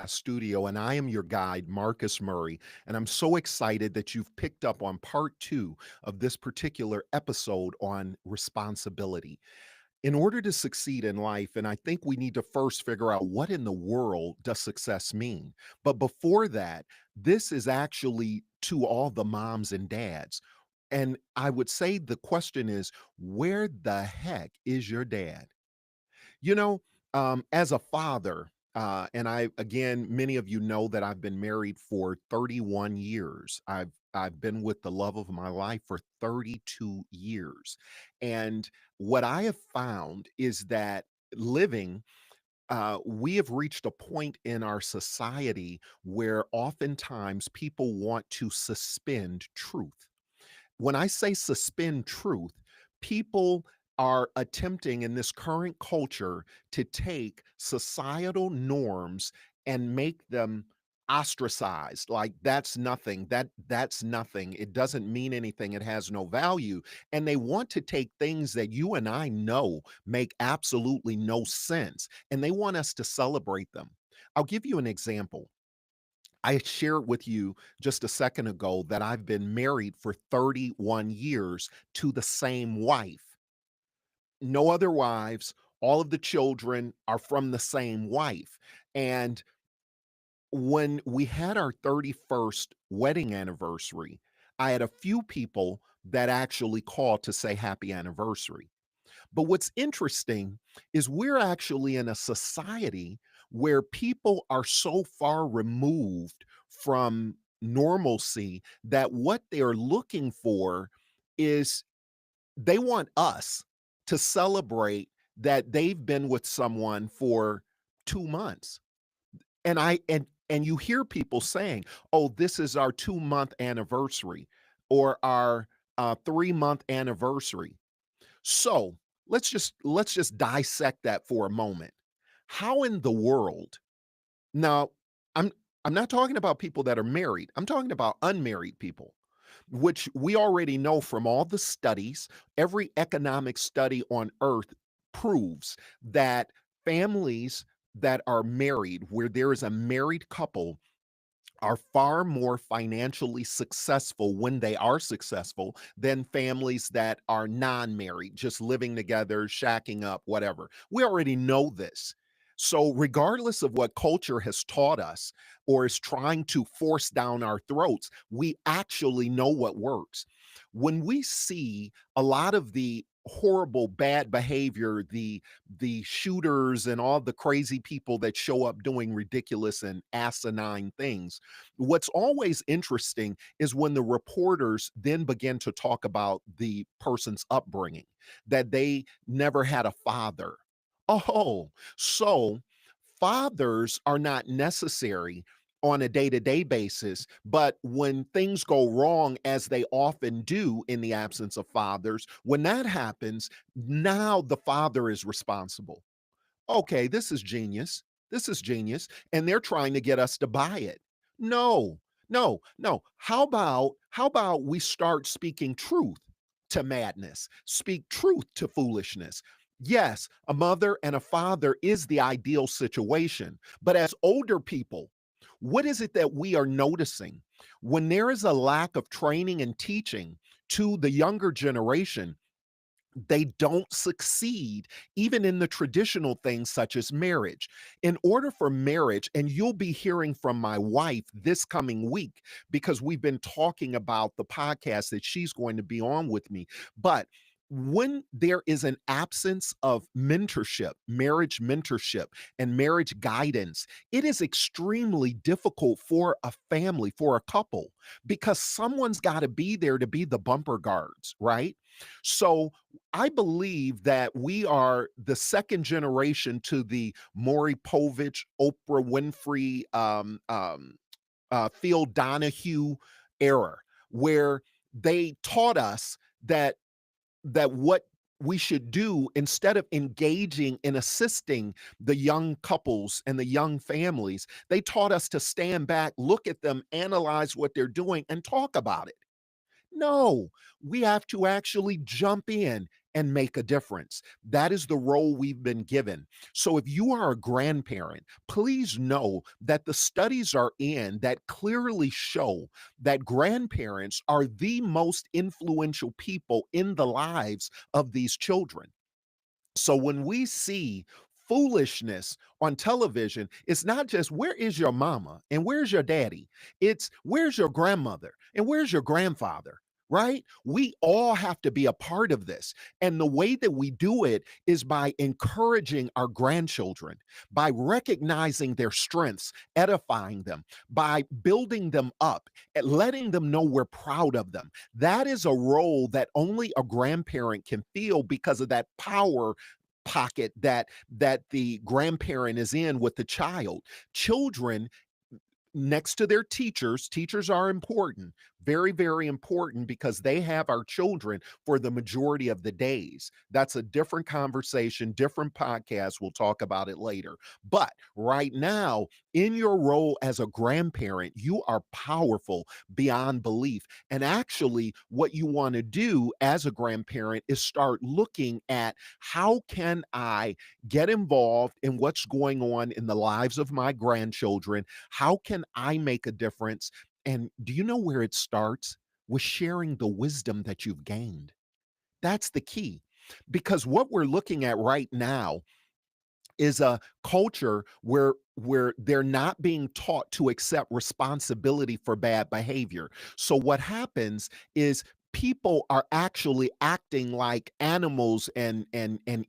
Studio, and I am your guide, Marcus Murray. And I'm so excited that you've picked up on part two of this particular episode on responsibility. In order to succeed in life, and I think we need to first figure out what in the world does success mean. But before that, this is actually to all the moms and dads. And I would say the question is, where the heck is your dad? You know, as a father, and again, many of you know that I've been married for 31 years. I've been with the love of my life for 32 years. And what I have found is that living, we have reached a point in our society where oftentimes people want to suspend truth. When I say suspend truth, people are attempting in this current culture to take societal norms and make them ostracized, like that's nothing, that's nothing, it doesn't mean anything, it has no value. And they want to take things that you and I know make absolutely no sense, and they want us to celebrate them. I'll give you an example. I shared with you just a second ago that I've been married for 31 years to the same wife. No other wives. All of the children are from the same wife. And when we had our 31st wedding anniversary, I had a few people that actually called to say happy anniversary. But what's interesting is we're actually in a society where people are so far removed from normalcy that what they're looking for is they want us to celebrate that they've been with someone for 2 months. And you hear people saying, "Oh, this is our 2-month anniversary or our 3-month anniversary." So, let's just dissect that for a moment. How in the world now, I'm I'm not talking about people that are married, I'm talking about unmarried people, which we already know from all the studies, every economic study on earth proves that families that are married, where there is a married couple, are far more financially successful when they are successful than families that are non-married, just living together, shacking up, whatever. We already know this. So, regardless of what culture has taught us or is trying to force down our throats, we actually know what works. When we see a lot of the horrible bad behavior, the shooters and all the crazy people that show up doing ridiculous and asinine things, what's always interesting is when the reporters then begin to talk about the person's upbringing, that they never had a father. Oh, so fathers are not necessary on a day to day basis, but when things go wrong, as they often do in the absence of fathers, when that happens, now the father is responsible. Okay, this is genius. This is genius. And they're trying to get us to buy it. No, no, no. How about we start speaking truth to madness? Speak truth to foolishness. Yes, a mother and a father is the ideal situation. But as older people, what is it that we are noticing? When there is a lack of training and teaching to the younger generation, they don't succeed even in the traditional things such as marriage. In order for marriage, and you'll be hearing from my wife this coming week because we've been talking about the podcast that she's going to be on with me. But when there is an absence of mentorship, and marriage guidance, it is extremely difficult for a family, for a couple, because someone's got to be there to be the bumper guards, right? So I believe that we are the second generation to the Maury Povich, Oprah Winfrey, Phil Donahue era, where they taught us that what we should do, instead of engaging in assisting the young couples and the young families, they taught us to stand back, look at them, analyze what they're doing, and talk about it. No, we have to actually jump in and make a difference. That is the role we've been given. So if you are a grandparent, please know that the studies are in that clearly show that grandparents are the most influential people in the lives of these children. So when we see foolishness on television, it's not just where is your mama and where's your daddy? It's where's your grandmother and where's your grandfather? Right? We all have to be a part of this. And the way that we do it is by encouraging our grandchildren, by recognizing their strengths, edifying them, by building them up, and letting them know we're proud of them. That is a role that only a grandparent can feel because of that power pocket that the grandparent is in with the child. Children next to their teachers, teachers are important, very, very important because they have our children for the majority of the days. That's a different conversation, different podcast. We'll talk about it later. But right now, in your role as a grandparent, you are powerful beyond belief. And actually, what you want to do as a grandparent is start looking at how can I get involved in what's going on in the lives of my grandchildren? How can I make a difference? And do you know where it starts? With sharing the wisdom that you've gained. That's the key. Because what we're looking at right now is a culture where they're not being taught to accept responsibility for bad behavior. So what happens is people are actually acting like animals and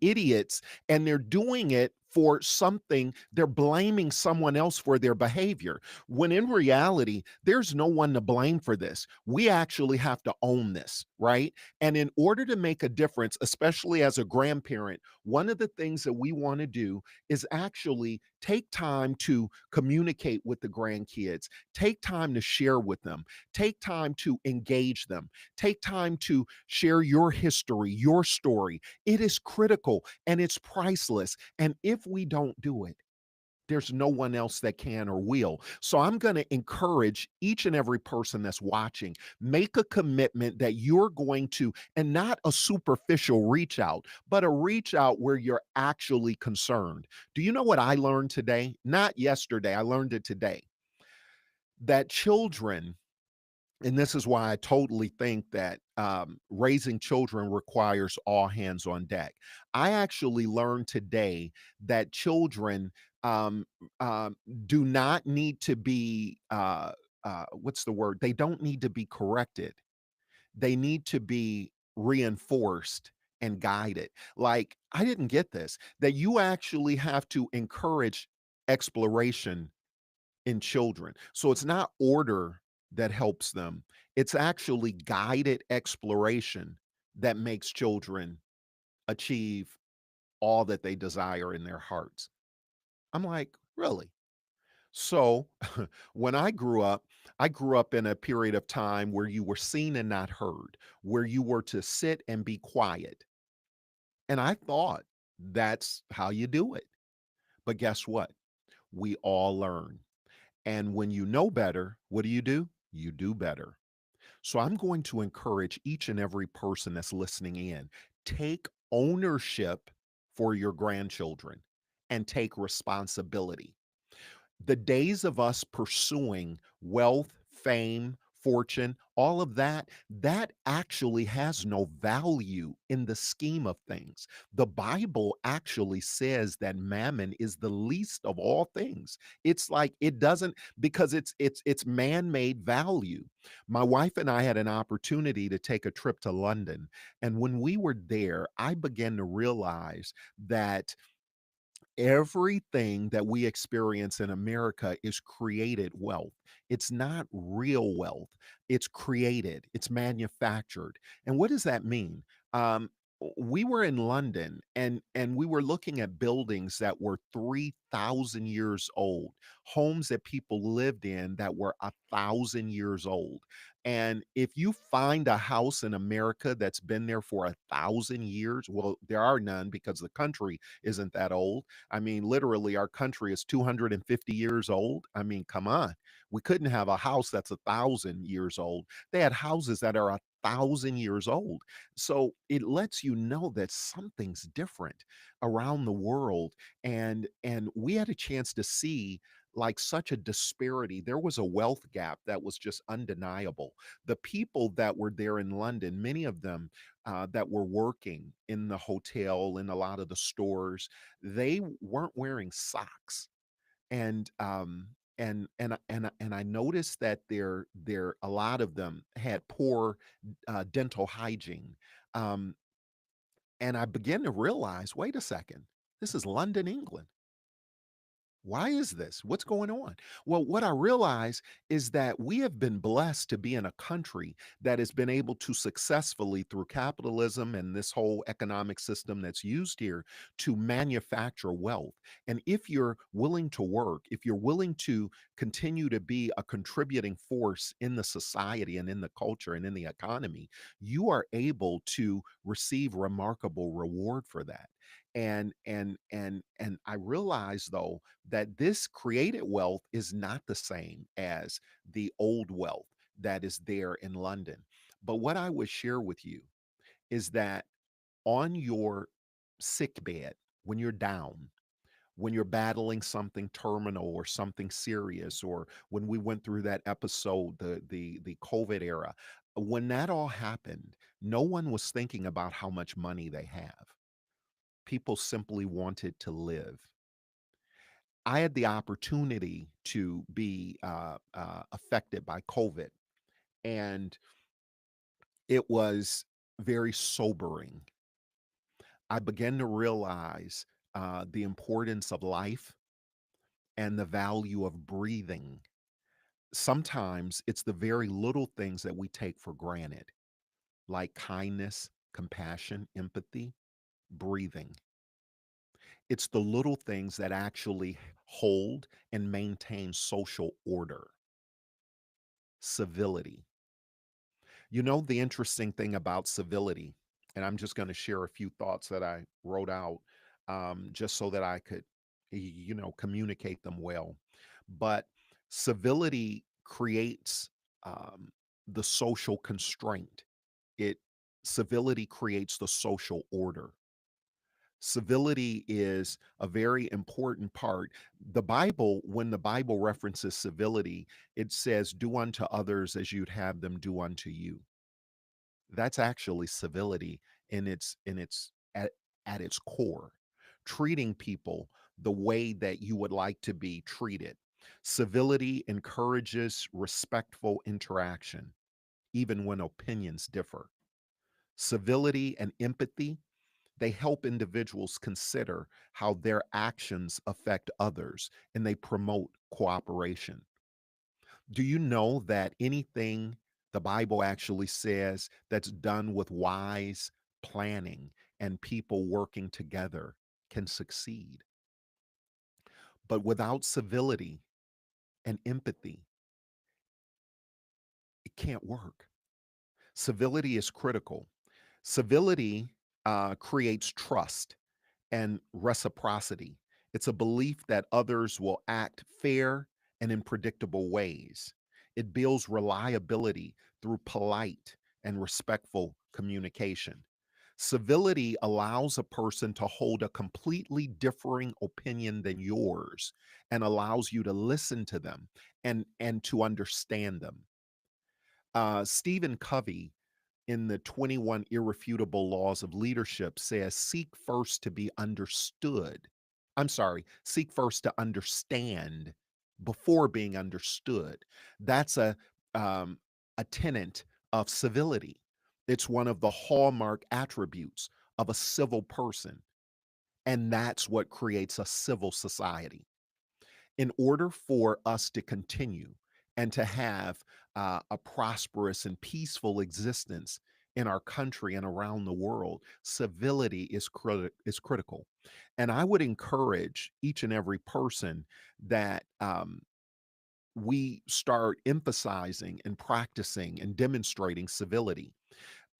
idiots, and they're doing it for something. They're blaming someone else for their behavior, when in reality there's no one to blame for this. We actually have to own this, right? And in order to make a difference, especially as a grandparent, one of the things that we want to do is actually take time to communicate with the grandkids, take time to share with them, take time to engage them, take time to share your history, your story. It is critical and it's priceless. And if we don't do it, there's no one else that can or will. So I'm going to encourage each and every person that's watching, make a commitment that you're going to, and not a superficial reach out, but a reach out where you're actually concerned. Do you know what I learned today? Not yesterday, I learned it today. That children, and this is why I totally think that raising children requires all hands on deck. I actually learned today that children um, um, do not need to be, what's the word? They don't need to be corrected. They need to be reinforced and guided. Like, I didn't get this, that you actually have to encourage exploration in children. So it's not order that helps them, it's actually guided exploration that makes children achieve all that they desire in their hearts. I'm like, really? So when I grew up in a period of time where you were seen and not heard, where you were to sit and be quiet. And I thought that's how you do it. But guess what? We all learn. And when you know better, what do? You do better. So I'm going to encourage each and every person that's listening in, take ownership for your grandchildren and take responsibility. The days of us pursuing wealth, fame, fortune, all of that, that actually has no value in the scheme of things. The Bible actually says that mammon is the least of all things. It's like it doesn't, because it's man-made value. My wife and I had an opportunity to take a trip to London, and when we were there, I began to realize that everything that we experience in America is created wealth. It's not real wealth. It's created, it's manufactured. And what does that mean? We were in London and we were looking at buildings that were 3,000 years old, homes that people lived in that were 1,000 years old. And if you find a house in America that's been there for 1,000 years, well, there are none because the country isn't that old. I mean, literally, our country is 250 years old. I mean, come on. We couldn't have a house that's 1,000 years old. They had houses that are 1,000 years old. So it lets you know that something's different around the world. And we had a chance to see like such a disparity. There was a wealth gap that was just undeniable. The people that were there in London, many of them that were working in the hotel, in a lot of the stores, they weren't wearing socks. And and I noticed that there a lot of them had poor dental hygiene. Um, and I began to realize, wait a second, this is London, England. Why is this? What's going on? Well, what I realize is that we have been blessed to be in a country that has been able to successfully, through capitalism and this whole economic system that's used here, to manufacture wealth. And if you're willing to work, if you're willing to continue to be a contributing force in the society and in the culture and in the economy, you are able to receive remarkable reward for that. And I realize though that this created wealth is not the same as the old wealth that is there in London. But what I would share with you is that on your sick bed, when you're down, when you're battling something terminal or something serious, or when we went through that episode, the COVID era, when that all happened, no one was thinking about how much money they have. People simply wanted to live. I had the opportunity to be affected by COVID, and it was very sobering. I began to realize the importance of life and the value of breathing. Sometimes it's the very little things that we take for granted, like kindness, compassion, empathy, breathing. It's the little things that actually hold and maintain social order, civility. You know, the interesting thing about civility, and I'm just going to share a few thoughts that I wrote out just so that I could, communicate them well. But civility creates the social constraint. It Civility creates the social order. Civility is a very important part. The Bible, when the Bible references civility, it says, "Do unto others as you'd have them do unto you." That's actually civility in its at its core. Treating people the way that you would like to be treated. Civility encourages respectful interaction, even when opinions differ. Civility and empathy, they help individuals consider how their actions affect others, and they promote cooperation. Do you know that anything the Bible actually says that's done with wise planning and people working together can succeed? But without civility and empathy, it can't work. Civility is critical. Civility creates trust and reciprocity. It's a belief that others will act fair and in predictable ways. It builds reliability through polite and respectful communication. Civility allows a person to hold a completely differing opinion than yours and allows you to listen to them and to understand them. Stephen Covey in the 21 Irrefutable Laws of Leadership says, seek first to be understood. I'm sorry, seek first to understand before being understood. That's a tenet of civility. It's one of the hallmark attributes of a civil person. And that's what creates a civil society. In order for us to continue and to have a prosperous and peaceful existence in our country and around the world, civility is critical. And I would encourage each and every person that we start emphasizing and practicing and demonstrating civility.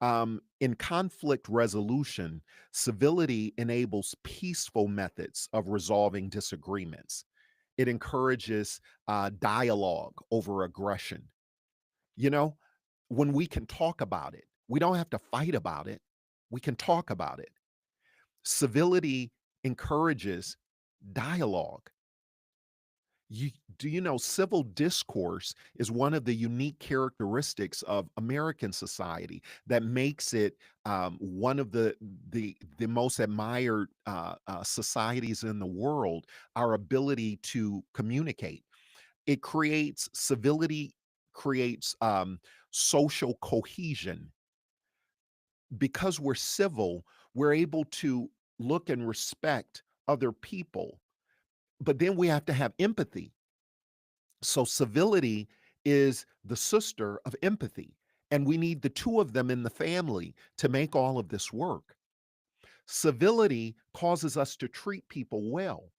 In conflict resolution, civility enables peaceful methods of resolving disagreements. It encourages dialogue over aggression. You know, when we can talk about it, We don't have to fight about it. We can talk about it. Civility encourages dialogue. You do you know civil discourse is one of the unique characteristics of American society that makes it one of the most admired societies in the world. Our ability to communicate, it creates civility, creates social cohesion. Because we're civil, we're able to look and respect other people, but then we have to have empathy. So civility is the sister of empathy, and we need the two of them in the family to make all of this work. Civility causes us to treat people well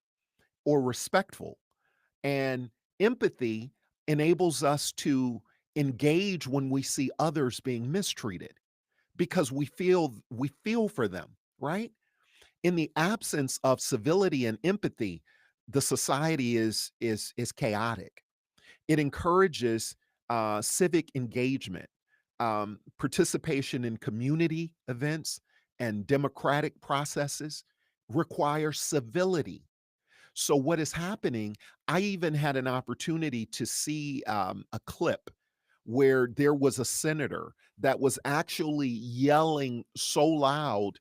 or respectful, and empathy enables us to engage when we see others being mistreated because we feel for them, right? In the absence of civility and empathy, the society is chaotic. It encourages civic engagement, participation in community events and democratic processes require civility. So, what is happening? I even had an opportunity to see a clip where there was a senator that was actually yelling so loud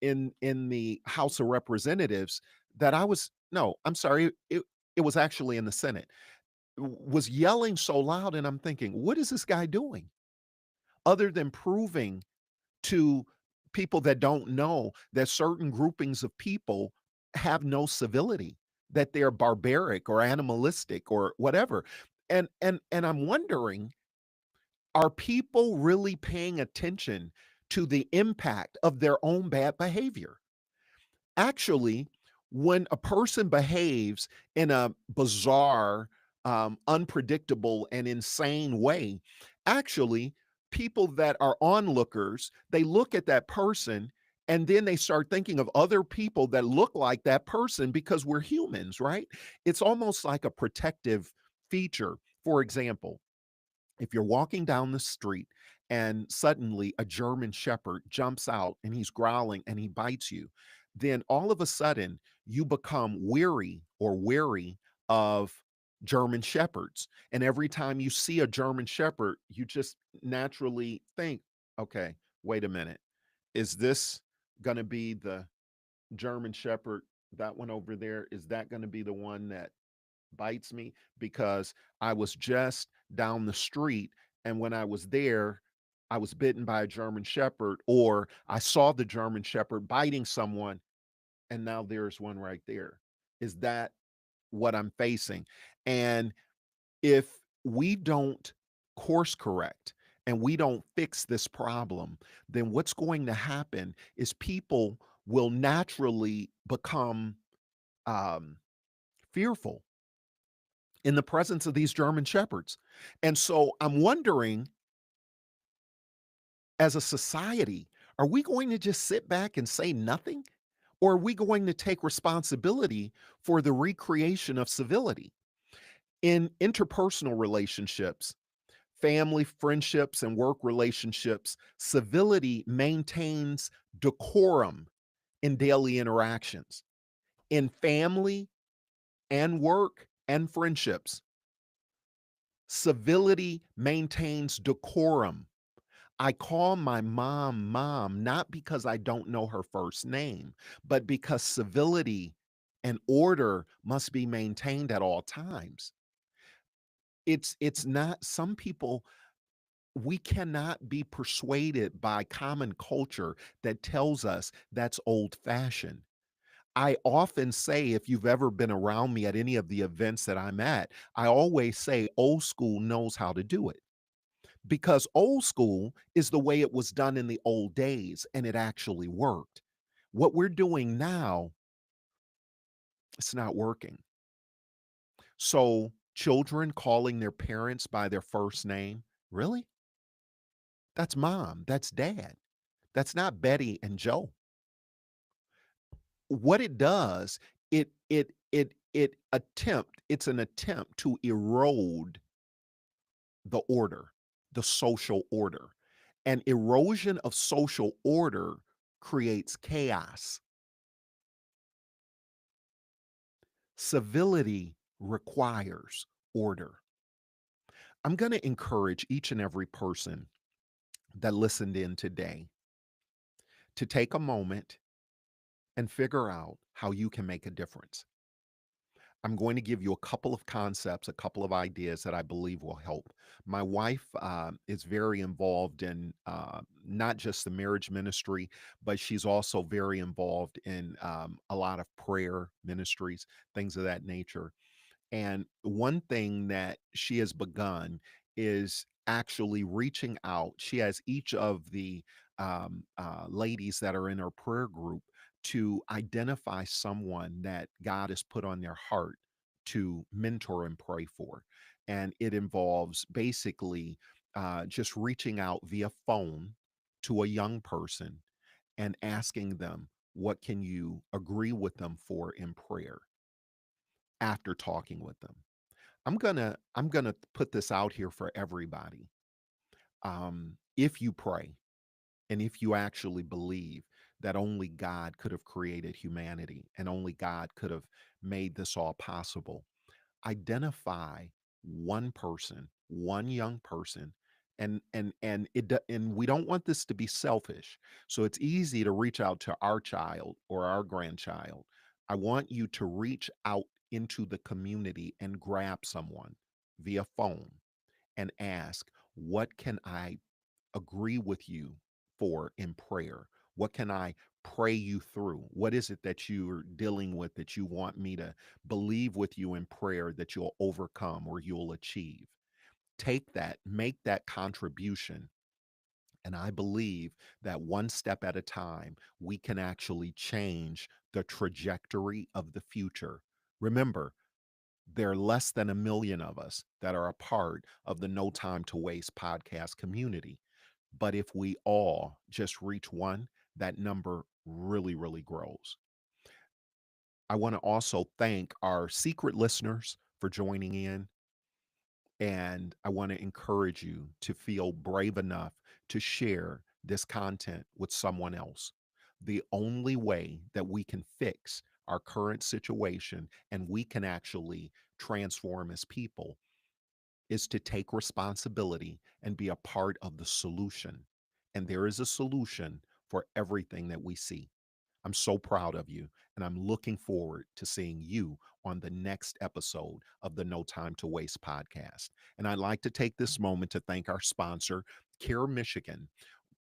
in the House of Representatives that I was no, I'm sorry, it was actually in the Senate was yelling so loud, and I'm thinking, "What is this guy doing?" Other than proving to people that don't know that certain groupings of people have no civility, that they're barbaric or animalistic or whatever. And I'm wondering, are people really paying attention to the impact of their own bad behavior? Actually, when a person behaves in a bizarre, unpredictable, and insane way, actually, people that are onlookers, they look at that person and then they start thinking of other people that look like that person because we're humans, right? It's almost like a protective feature. For example, if you're walking down the street and suddenly a German Shepherd jumps out and he's growling and he bites you, then all of a sudden you become weary or wary of German Shepherds. And every time you see a German Shepherd, you just naturally think, okay, wait a minute. Is this going to be the German Shepherd? That one over there, is that going to be the one that bites me? Because I was just down the street, and when I was there, I was bitten by a German Shepherd, or I saw the German Shepherd biting someone, and now there's one right there. Is that what I'm facing? And if we don't course correct and we don't fix this problem, then what's going to happen is people will naturally become um, fearful in the presence of these German shepherds. And so I'm wondering, as a society, are we going to just sit back and say nothing? Or are we going to take responsibility for the recreation of civility? In interpersonal relationships, family, friendships, and work relationships, civility maintains decorum in daily interactions. In family and work and friendships, civility maintains decorum. I call my mom mom not because I don't know her first name, but because civility and order must be maintained at all times. It's not some people, we cannot be persuaded by common culture that tells us that's old fashioned. I often say, if you've ever been around me at any of the events that I'm at, I always say old school knows how to do it, because old school is the way it was done in the old days and it actually worked. What we're doing now, it's not working. So, children calling their parents by their first name, really? That's mom, that's dad. That's not Betty and Joe. What it does, it's an attempt to erode the order, the social order. And erosion of social order creates chaos. Civility requires order. I'm going to encourage each and every person that listened in today to take a moment and figure out how you can make a difference. I'm going to give you a couple of concepts, a couple of ideas that I believe will help. My wife is very involved in not just the marriage ministry, but she's also very involved in a lot of prayer ministries, things of that nature. And one thing that she has begun is actually reaching out. She has each of the ladies that are in her prayer group to identify someone that God has put on their heart to mentor and pray for. And it involves basically just reaching out via phone to a young person and asking them, what can you agree with them for in prayer after talking with them? I'm gonna put this out here for everybody. If you pray and if you actually believe that only God could have created humanity and only God could have made this all possible, identify one person, one young person, and we don't want this to be selfish. So it's easy to reach out to our child or our grandchild. I want you to reach out into the community and grab someone via phone and ask, what can I agree with you for in prayer? What can I pray you through? What is it that you're dealing with that you want me to believe with you in prayer that you'll overcome or you'll achieve? Take that, make that contribution. And I believe that one step at a time, we can actually change the trajectory of the future. Remember, there are less than 1 million of us that are a part of the No Time to Waste podcast community. But if we all just reach one, that number really, really grows. I want to also thank our secret listeners for joining in. And I want to encourage you to feel brave enough to share this content with someone else. The only way that we can fix our current situation and we can actually transform as people is to take responsibility and be a part of the solution. And there is a solution for everything that we see. I'm so proud of you, and I'm looking forward to seeing you on the next episode of the No Time to Waste podcast. And I'd like to take this moment to thank our sponsor, Care Michigan.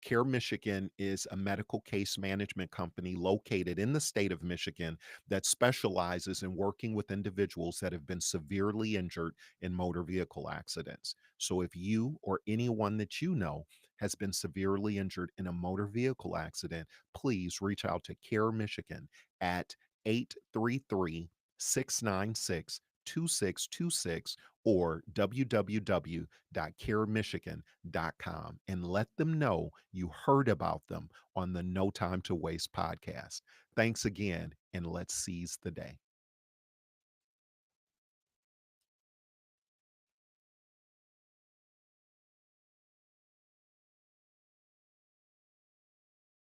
Care Michigan is a medical case management company located in the state of Michigan that specializes in working with individuals that have been severely injured in motor vehicle accidents. So if you or anyone that you know has been severely injured in a motor vehicle accident, please reach out to Care Michigan at 833 696 2626 or www.caremichigan.com and let them know you heard about them on the No Time to Waste podcast. Thanks again, and let's seize the day.